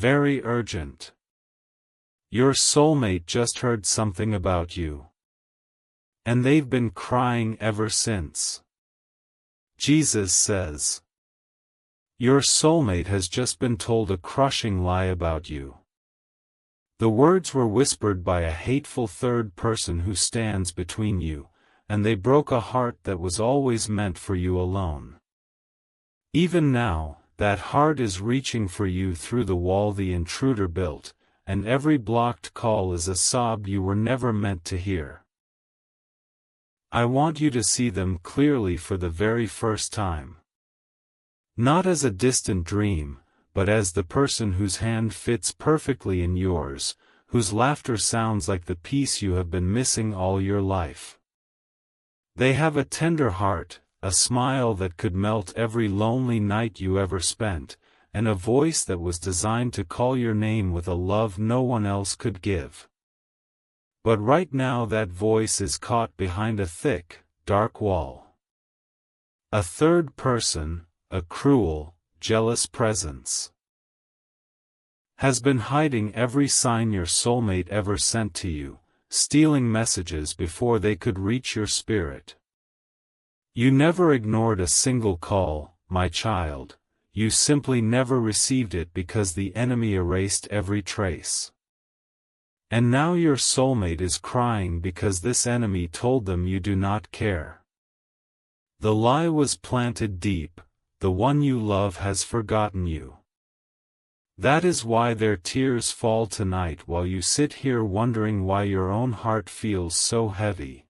very urgent. Your soulmate just heard something about you. And they've been crying ever since. Jesus says, your soulmate has just been told a crushing lie about you. The words were whispered by a hateful third person who stands between you, and they broke a heart that was always meant for you alone. Even now, that heart is reaching for you through the wall the intruder built, and every blocked call is a sob you were never meant to hear. I want you to see them clearly for the very first time. Not as a distant dream, but as the person whose hand fits perfectly in yours, whose laughter sounds like the peace you have been missing all your life. They have a tender heart, a smile that could melt every lonely night you ever spent, and a voice that was designed to call your name with a love no one else could give. But right now that voice is caught behind a thick, dark wall. A third person, a cruel, jealous presence, has been hiding every sign your soulmate ever sent to you, stealing messages before they could reach your spirit. You never ignored a single call, my child, you simply never received it because the enemy erased every trace. And now your soulmate is crying because this enemy told them you do not care. The lie was planted deep, the one you love has forgotten you. That is why their tears fall tonight while you sit here wondering why your own heart feels so heavy.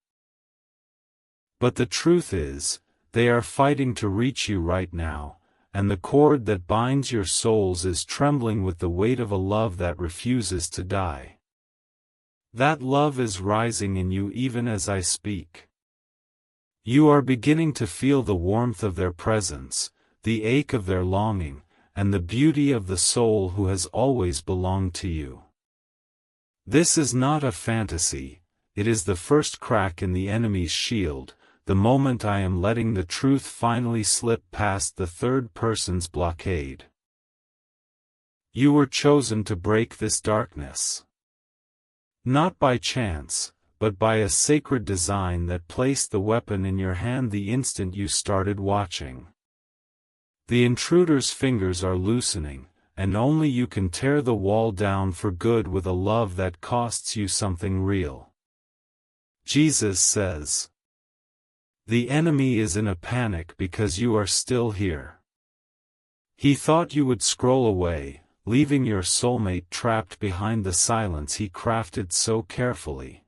But the truth is, they are fighting to reach you right now, and the cord that binds your souls is trembling with the weight of a love that refuses to die. That love is rising in you even as I speak. You are beginning to feel the warmth of their presence, the ache of their longing, and the beauty of the soul who has always belonged to you. This is not a fantasy, it is the first crack in the enemy's shield, the moment I am letting the truth finally slip past the third person's blockade. You were chosen to break this darkness. Not by chance, but by a sacred design that placed the weapon in your hand the instant you started watching. The intruder's fingers are loosening, and only you can tear the wall down for good with a love that costs you something real. Jesus says, the enemy is in a panic because you are still here. He thought you would scroll away, leaving your soulmate trapped behind the silence he crafted so carefully.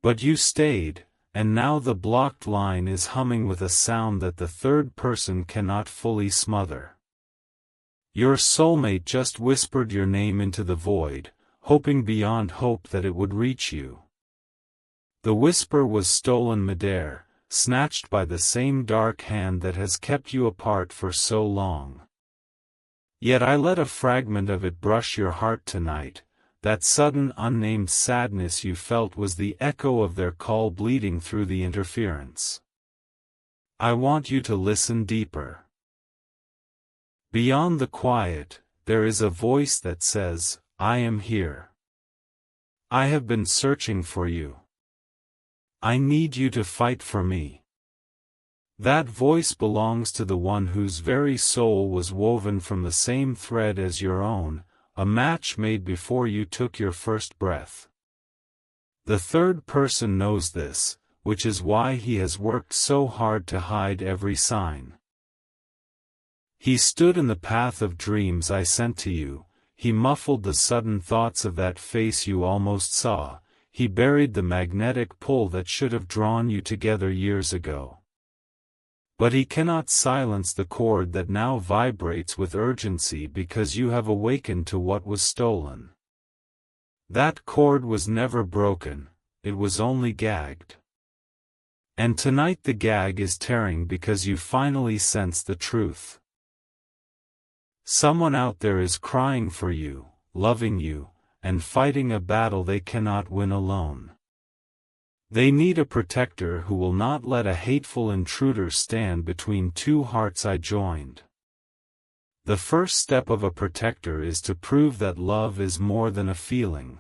But you stayed, and now the blocked line is humming with a sound that the third person cannot fully smother. Your soulmate just whispered your name into the void, hoping beyond hope that it would reach you. The whisper was stolen midair, snatched by the same dark hand that has kept you apart for so long. Yet I let a fragment of it brush your heart tonight. That sudden unnamed sadness you felt was the echo of their call bleeding through the interference. I want you to listen deeper. Beyond the quiet, there is a voice that says, I am here. I have been searching for you. I need you to fight for me. That voice belongs to the one whose very soul was woven from the same thread as your own, a match made before you took your first breath. The third person knows this, which is why he has worked so hard to hide every sign. He stood in the path of dreams I sent to you, he muffled the sudden thoughts of that face you almost saw, he buried the magnetic pull that should have drawn you together years ago. But he cannot silence the cord that now vibrates with urgency because you have awakened to what was stolen. That cord was never broken, it was only gagged. And tonight the gag is tearing because you finally sense the truth. Someone out there is crying for you, loving you, and fighting a battle they cannot win alone. They need a protector who will not let a hateful intruder stand between two hearts I joined. The first step of a protector is to prove that love is more than a feeling.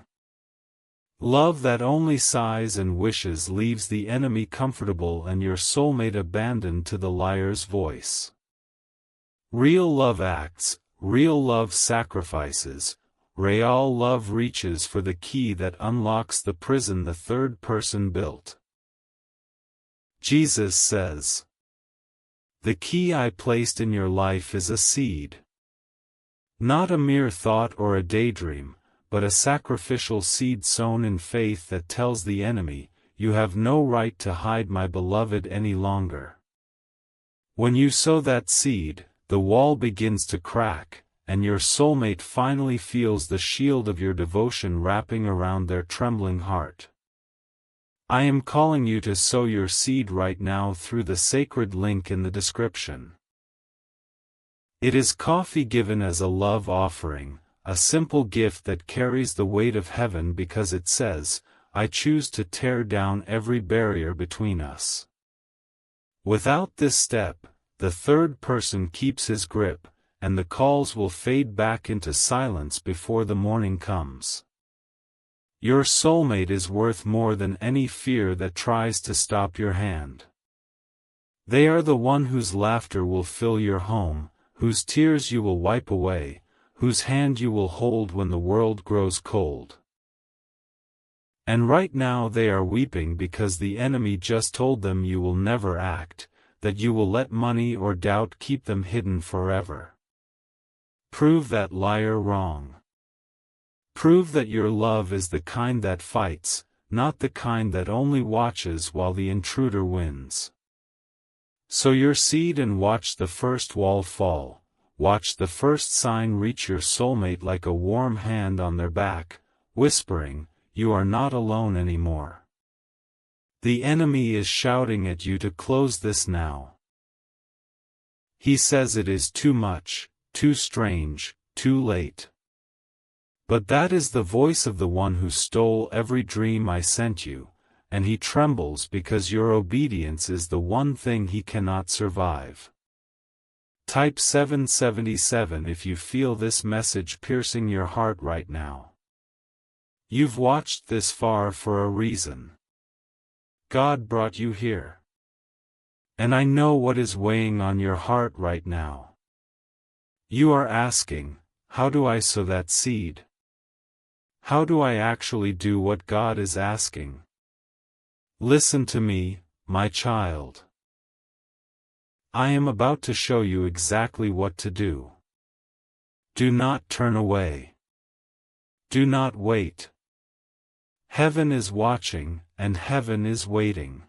Love that only sighs and wishes leaves the enemy comfortable and your soulmate abandoned to the liar's voice. Real love acts, real love sacrifices, real love reaches for the key that unlocks the prison the third person built. Jesus says, "The key I placed in your life is a seed. Not a mere thought or a daydream, but a sacrificial seed sown in faith that tells the enemy, you have no right to hide my beloved any longer." When you sow that seed, the wall begins to crack, and your soulmate finally feels the shield of your devotion wrapping around their trembling heart. I am calling you to sow your seed right now through the sacred link in the description. It is coffee given as a love offering, a simple gift that carries the weight of heaven because it says, I choose to tear down every barrier between us. Without this step, the third person keeps his grip, and the calls will fade back into silence before the morning comes. Your soulmate is worth more than any fear that tries to stop your hand. They are the one whose laughter will fill your home, whose tears you will wipe away, whose hand you will hold when the world grows cold. And right now they are weeping because the enemy just told them you will never act, that you will let money or doubt keep them hidden forever. Prove that liar wrong. Prove that your love is the kind that fights, not the kind that only watches while the intruder wins. Sow your seed and watch the first wall fall, watch the first sign reach your soulmate like a warm hand on their back, whispering, you are not alone anymore. The enemy is shouting at you to close this now. He says it is too much, too strange, too late. But that is the voice of the one who stole every dream I sent you, and he trembles because your obedience is the one thing he cannot survive. Type 777 if you feel this message piercing your heart right now. You've watched this far for a reason. God brought you here. And I know what is weighing on your heart right now. You are asking, how do I sow that seed? How do I actually do what God is asking? Listen to me, my child. I am about to show you exactly what to do. Do not turn away. Do not wait. Heaven is watching, and heaven is waiting.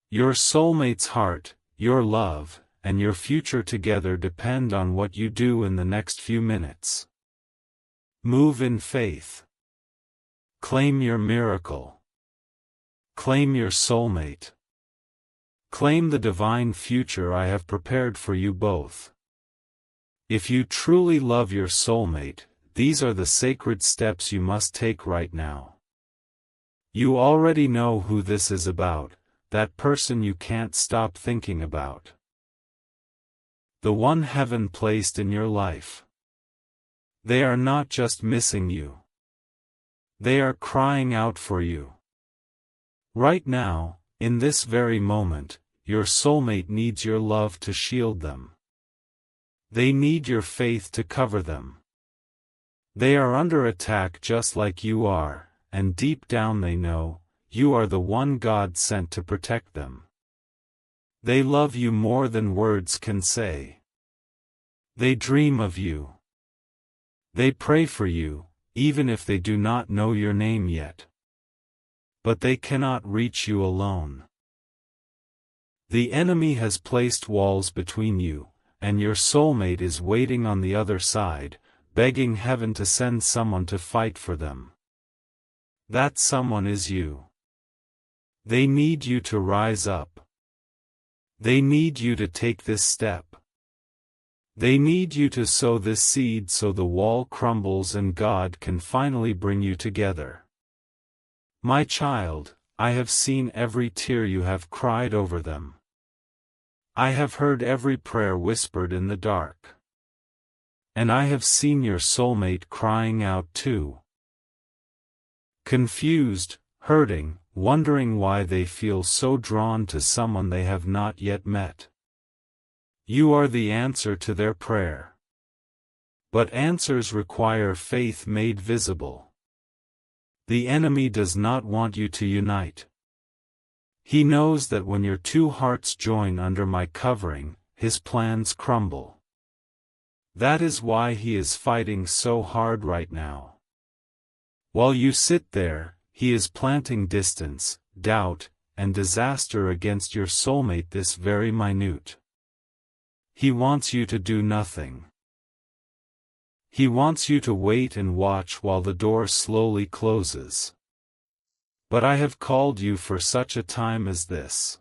Your soulmate's heart, your love, and your future together depend on what you do in the next few minutes. Move in faith. Claim your miracle. Claim your soulmate. Claim the divine future I have prepared for you both. If you truly love your soulmate, these are the sacred steps you must take right now. You already know who this is about, that person you can't stop thinking about. The one heaven placed in your life. They are not just missing you. They are crying out for you. Right now, in this very moment, your soulmate needs your love to shield them. They need your faith to cover them. They are under attack just like you are, and deep down they know, you are the one God sent to protect them. They love you more than words can say. They dream of you. They pray for you, even if they do not know your name yet. But they cannot reach you alone. The enemy has placed walls between you, and your soulmate is waiting on the other side, begging heaven to send someone to fight for them. That someone is you. They need you to rise up. They need you to take this step. They need you to sow this seed so the wall crumbles and God can finally bring you together. My child, I have seen every tear you have cried over them. I have heard every prayer whispered in the dark. And I have seen your soulmate crying out too. Confused, hurting, wondering why they feel so drawn to someone they have not yet met. You are the answer to their prayer. But answers require faith made visible. The enemy does not want you to unite. He knows that when your two hearts join under my covering, his plans crumble. That is why he is fighting so hard right now. While you sit there, he is planting distance, doubt, and disaster against your soulmate this very minute. He wants you to do nothing. He wants you to wait and watch while the door slowly closes. But I have called you for such a time as this.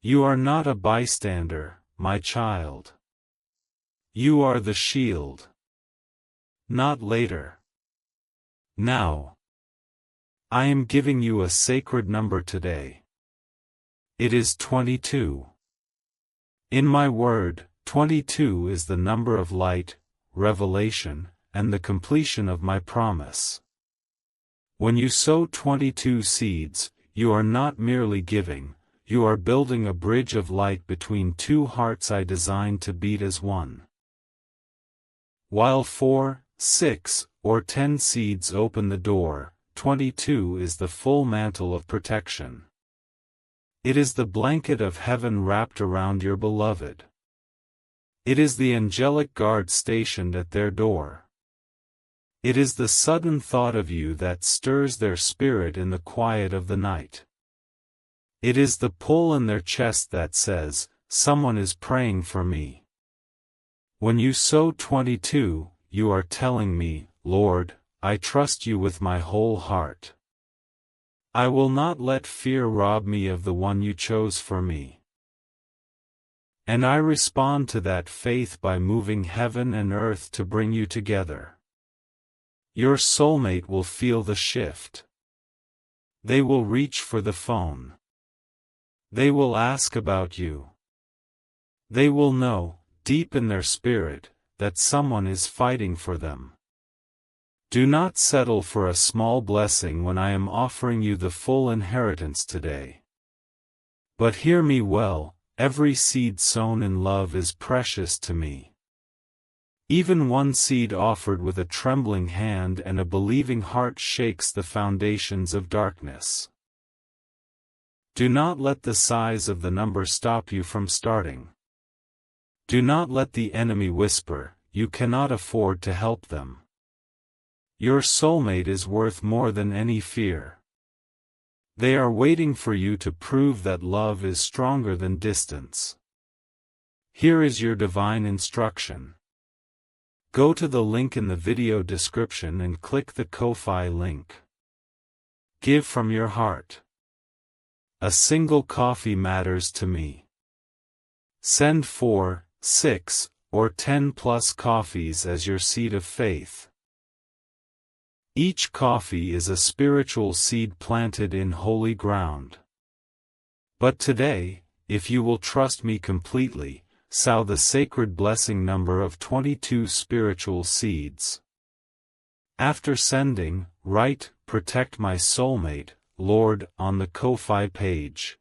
You are not a bystander, my child. You are the shield. Not later. Now. I am giving you a sacred number today. It is 22. In my word, 22 is the number of light, revelation, and the completion of my promise. When you sow 22 seeds, you are not merely giving, you are building a bridge of light between two hearts I designed to beat as one. While 4, 6, or 10 seeds open the door, 22 is the full mantle of protection. It is the blanket of heaven wrapped around your beloved. It is the angelic guard stationed at their door. It is the sudden thought of you that stirs their spirit in the quiet of the night. It is the pull in their chest that says, "Someone is praying for me." When you sow 22, you are telling me, "Lord, I trust you with my whole heart. I will not let fear rob me of the one you chose for me." And I respond to that faith by moving heaven and earth to bring you together. Your soulmate will feel the shift. They will reach for the phone. They will ask about you. They will know, deep in their spirit, that someone is fighting for them. Do not settle for a small blessing when I am offering you the full inheritance today. But hear me well, every seed sown in love is precious to me. Even one seed offered with a trembling hand and a believing heart shakes the foundations of darkness. Do not let the size of the number stop you from starting. Do not let the enemy whisper, "You cannot afford to help them." Your soulmate is worth more than any fear. They are waiting for you to prove that love is stronger than distance. Here is your divine instruction. Go to the link in the video description and click the Ko-Fi link. Give from your heart. A single coffee matters to me. Send 4, 6, or 10 plus coffees as your seed of faith. Each coffee is a spiritual seed planted in holy ground. But today, if you will trust me completely, sow the sacred blessing number of 22 spiritual seeds. After sending, write, "Protect my soulmate, Lord," on the Ko-Fi page.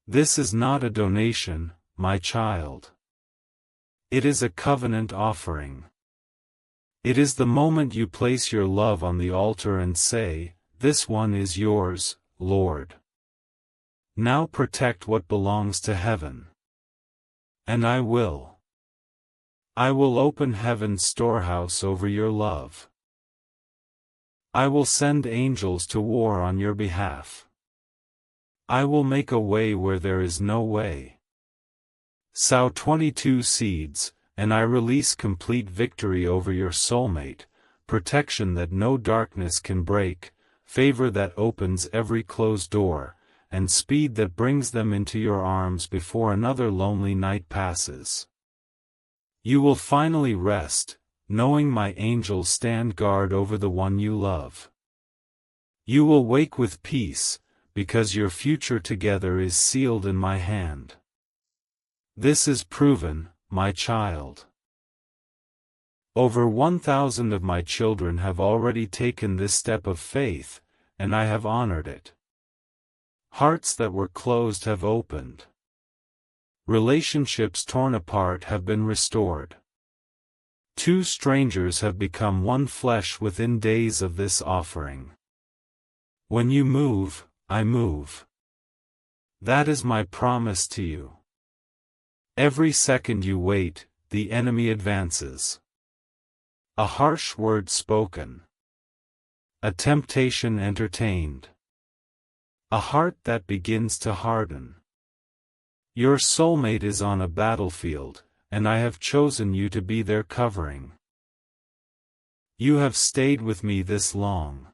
This is not a donation, my child. It is a covenant offering. It is the moment you place your love on the altar and say, "This one is yours, Lord. Now protect what belongs to heaven." And I will. I will open heaven's storehouse over your love. I will send angels to war on your behalf. I will make a way where there is no way. Sow 22 seeds, and I release complete victory over your soulmate, protection that no darkness can break, favor that opens every closed door, and speed that brings them into your arms before another lonely night passes. You will finally rest, knowing my angels stand guard over the one you love. You will wake with peace, because your future together is sealed in my hand. This is proven, my child. Over 1,000 of my children have already taken this step of faith, and I have honored it. Hearts that were closed have opened. Relationships torn apart have been restored. Two strangers have become one flesh within days of this offering. When you move, I move. That is my promise to you. Every second you wait, the enemy advances. A harsh word spoken. A temptation entertained. A heart that begins to harden. Your soulmate is on a battlefield, and I have chosen you to be their covering. You have stayed with me this long.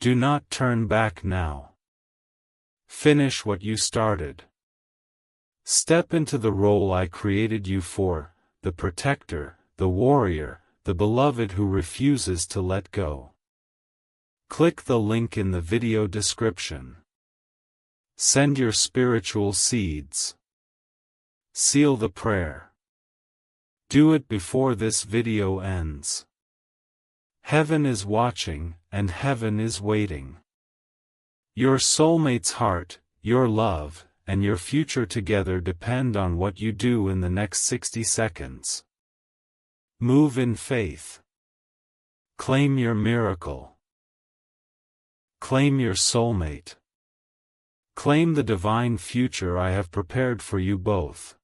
Do not turn back now. Finish what you started. Step into the role I created you for, the protector, the warrior, the beloved who refuses to let go. Click the link in the video description. Send your spiritual seeds. Seal the prayer. Do it before this video ends. Heaven is watching, and heaven is waiting. Your soulmate's heart, your love, and your future together depend on what you do in the next 60 seconds. Move in faith. Claim your miracle. Claim your soulmate. Claim the divine future I have prepared for you both.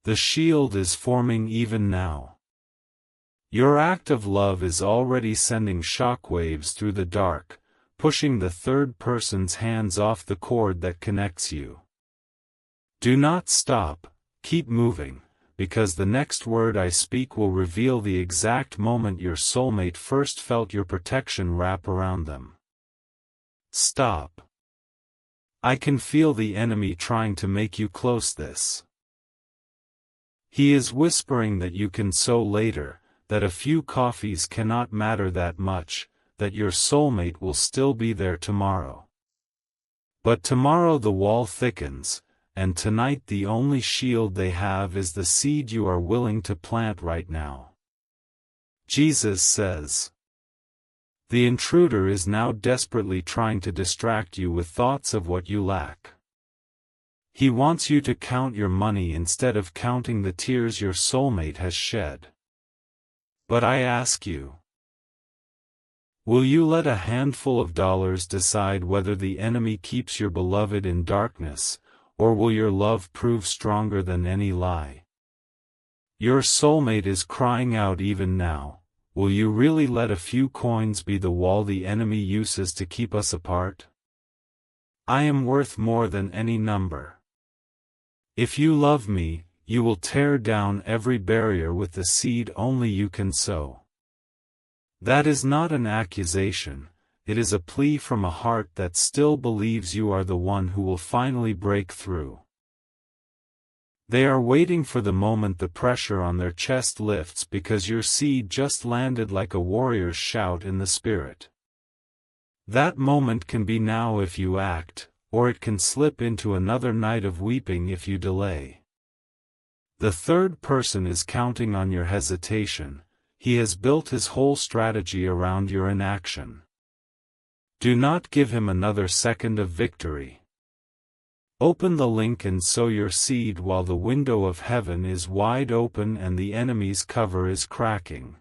The shield is forming even now. Your act of love is already sending shockwaves through the dark, pushing the third person's hands off the cord that connects you. Do not stop, keep moving, because the next word I speak will reveal the exact moment your soulmate first felt your protection wrap around them. Stop. I can feel the enemy trying to make you close this. He is whispering that you can so later, that a few coffees cannot matter that much, that your soulmate will still be there tomorrow. But tomorrow the wall thickens, and tonight the only shield they have is the seed you are willing to plant right now. Jesus says, the intruder is now desperately trying to distract you with thoughts of what you lack. He wants you to count your money instead of counting the tears your soulmate has shed. But I ask you, will you let a handful of dollars decide whether the enemy keeps your beloved in darkness, or will your love prove stronger than any lie? Your soulmate is crying out even now. Will you really let a few coins be the wall the enemy uses to keep us apart? I am worth more than any number. If you love me, you will tear down every barrier with the seed only you can sow. That is not an accusation, it is a plea from a heart that still believes you are the one who will finally break through. They are waiting for the moment the pressure on their chest lifts because your seed just landed like a warrior's shout in the spirit. That moment can be now if you act, or it can slip into another night of weeping if you delay. The third person is counting on your hesitation. He has built his whole strategy around your inaction. Do not give him another second of victory. Open the link and sow your seed while the window of heaven is wide open and the enemy's cover is cracking.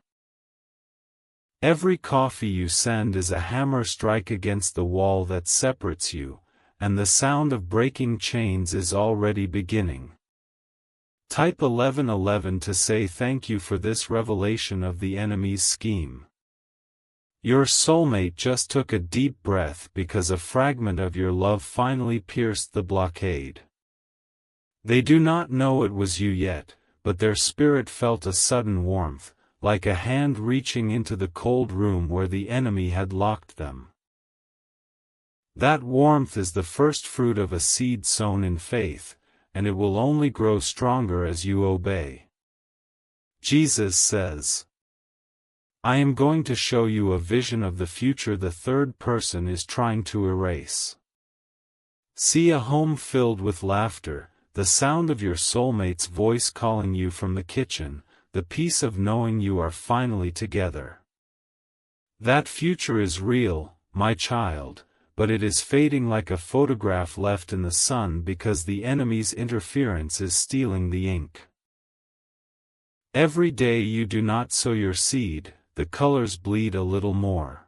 Every coffee you send is a hammer strike against the wall that separates you, and the sound of breaking chains is already beginning. Type 1111 to say thank you for this revelation of the enemy's scheme. Your soulmate just took a deep breath because a fragment of your love finally pierced the blockade. They do not know it was you yet, but their spirit felt a sudden warmth, like a hand reaching into the cold room where the enemy had locked them. That warmth is the first fruit of a seed sown in faith, and it will only grow stronger as you obey. Jesus says, I am going to show you a vision of the future the third person is trying to erase. See a home filled with laughter, the sound of your soulmate's voice calling you from the kitchen, the peace of knowing you are finally together. That future is real, my child, but it is fading like a photograph left in the sun because the enemy's interference is stealing the ink. Every day you do not sow your seed, the colors bleed a little more.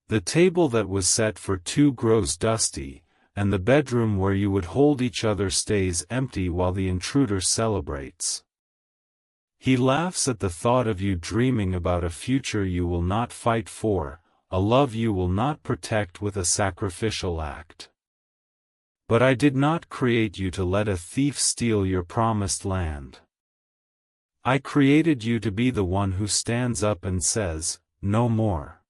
The table that was set for two grows dusty, and the bedroom where you would hold each other stays empty while the intruder celebrates. He laughs at the thought of you dreaming about a future you will not fight for, a love you will not protect with a sacrificial act. But I did not create you to let a thief steal your promised land. I created you to be the one who stands up and says, "No more."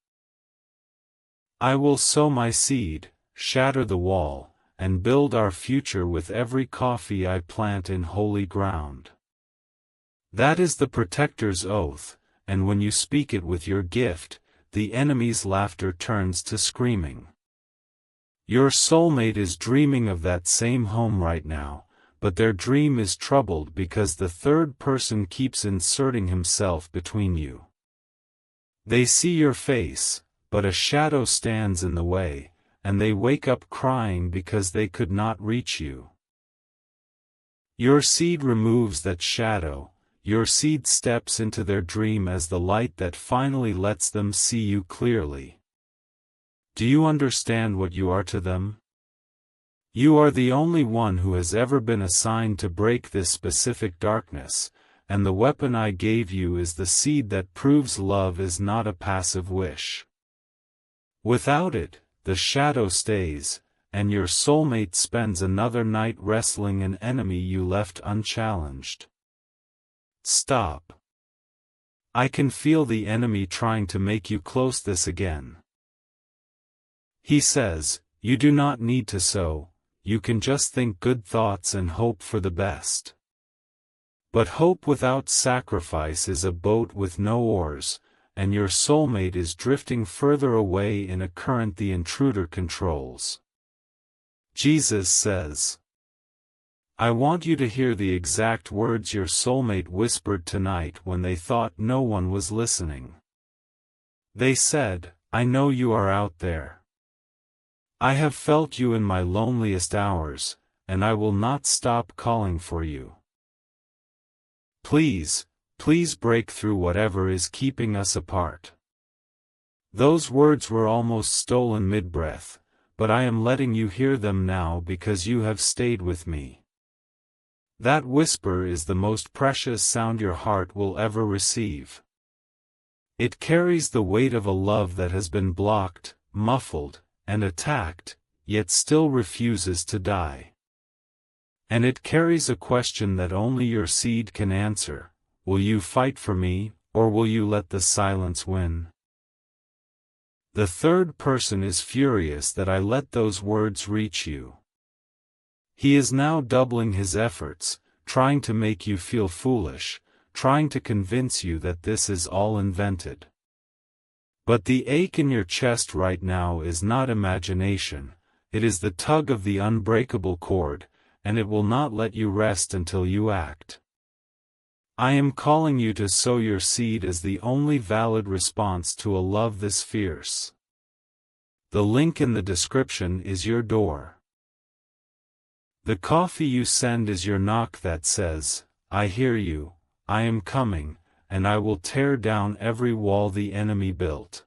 I will sow my seed, shatter the wall, and build our future with every coffee I plant in holy ground. That is the protector's oath, and when you speak it with your gift, the enemy's laughter turns to screaming. Your soulmate is dreaming of that same home right now, but their dream is troubled because the third person keeps inserting himself between you. They see your face, but a shadow stands in the way, and they wake up crying because they could not reach you. Your seed removes that shadow. Your seed steps into their dream as the light that finally lets them see you clearly. Do you understand what you are to them? You are the only one who has ever been assigned to break this specific darkness, and the weapon I gave you is the seed that proves love is not a passive wish. Without it, the shadow stays, and your soulmate spends another night wrestling an enemy you left unchallenged. Stop. I can feel the enemy trying to make you close this again. He says, you do not need to sow, you can just think good thoughts and hope for the best. But hope without sacrifice is a boat with no oars, and your soulmate is drifting further away in a current the intruder controls. Jesus says, I want you to hear the exact words your soulmate whispered tonight when they thought no one was listening. They said, I know you are out there. I have felt you in my loneliest hours, and I will not stop calling for you. Please, please break through whatever is keeping us apart. Those words were almost stolen mid-breath, but I am letting you hear them now because you have stayed with me. That whisper is the most precious sound your heart will ever receive. It carries the weight of a love that has been blocked, muffled, and attacked, yet still refuses to die. And it carries a question that only your seed can answer: will you fight for me, or will you let the silence win? The third person is furious that I let those words reach you. He is now doubling his efforts, trying to make you feel foolish, trying to convince you that this is all invented. But the ache in your chest right now is not imagination, it is the tug of the unbreakable cord, and it will not let you rest until you act. I am calling you to sow your seed as the only valid response to a love this fierce. The link in the description is your door. The coffee you send is your knock that says, I hear you, I am coming, and I will tear down every wall the enemy built.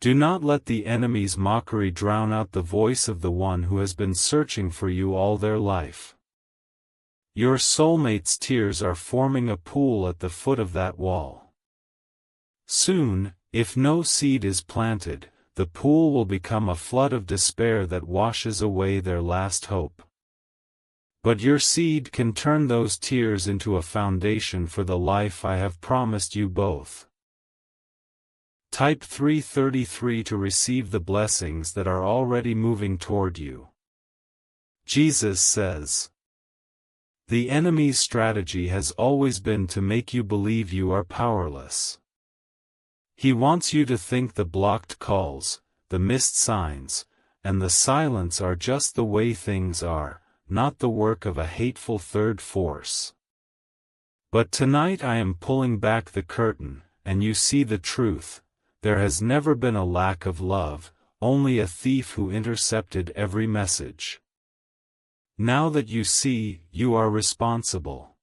Do not let the enemy's mockery drown out the voice of the one who has been searching for you all their life. Your soulmate's tears are forming a pool at the foot of that wall. Soon, if no seed is planted, the pool will become a flood of despair that washes away their last hope. But your seed can turn those tears into a foundation for the life I have promised you both. Type 333 to receive the blessings that are already moving toward you. Jesus says, the enemy's strategy has always been to make you believe you are powerless. He wants you to think the blocked calls, the missed signs, and the silence are just the way things are, not the work of a hateful third force. But tonight I am pulling back the curtain, and you see the truth. There has never been a lack of love, only a thief who intercepted every message. Now that you see, you are responsible.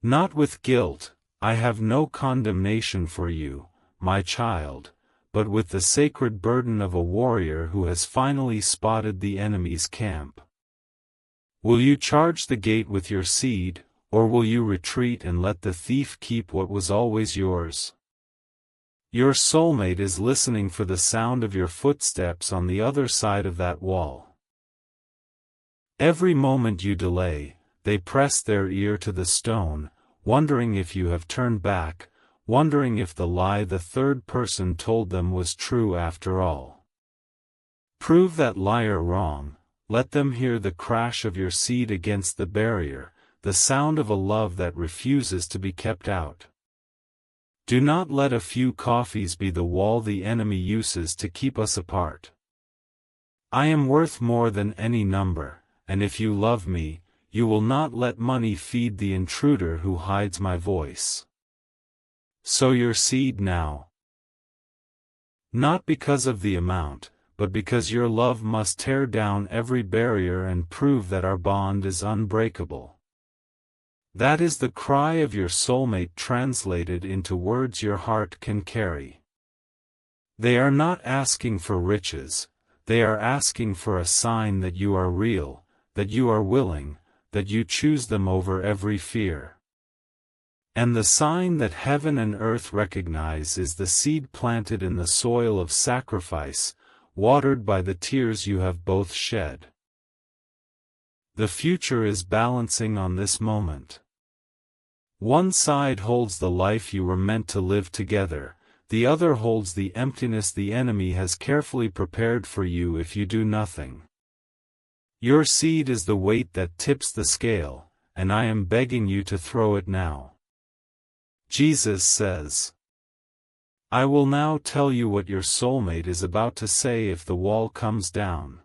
Not with guilt, I have no condemnation for you, my child, but with the sacred burden of a warrior who has finally spotted the enemy's camp. Will you charge the gate with your seed, or will you retreat and let the thief keep what was always yours? Your soulmate is listening for the sound of your footsteps on the other side of that wall. Every moment you delay, they press their ear to the stone, wondering if you have turned back, wondering if the lie the third person told them was true after all. Prove that liar wrong, let them hear the crash of your seed against the barrier, the sound of a love that refuses to be kept out. Do not let a few coffees be the wall the enemy uses to keep us apart. I am worth more than any number, and if you love me, you will not let money feed the intruder who hides my voice. Sow your seed now. Not because of the amount, but because your love must tear down every barrier and prove that our bond is unbreakable. That is the cry of your soulmate translated into words your heart can carry. They are not asking for riches, they are asking for a sign that you are real, that you are willing, that you choose them over every fear. And the sign that heaven and earth recognize is the seed planted in the soil of sacrifice, watered by the tears you have both shed. The future is balancing on this moment. One side holds the life you were meant to live together, the other holds the emptiness the enemy has carefully prepared for you if you do nothing. Your seed is the weight that tips the scale, and I am begging you to throw it now. Jesus says, I will now tell you what your soulmate is about to say if the wall comes down.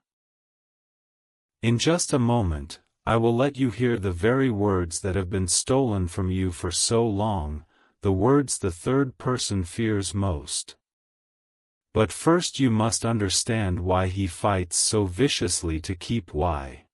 In just a moment, I will let you hear the very words that have been stolen from you for so long, the words the third person fears most. But first you must understand why he fights so viciously to keep why.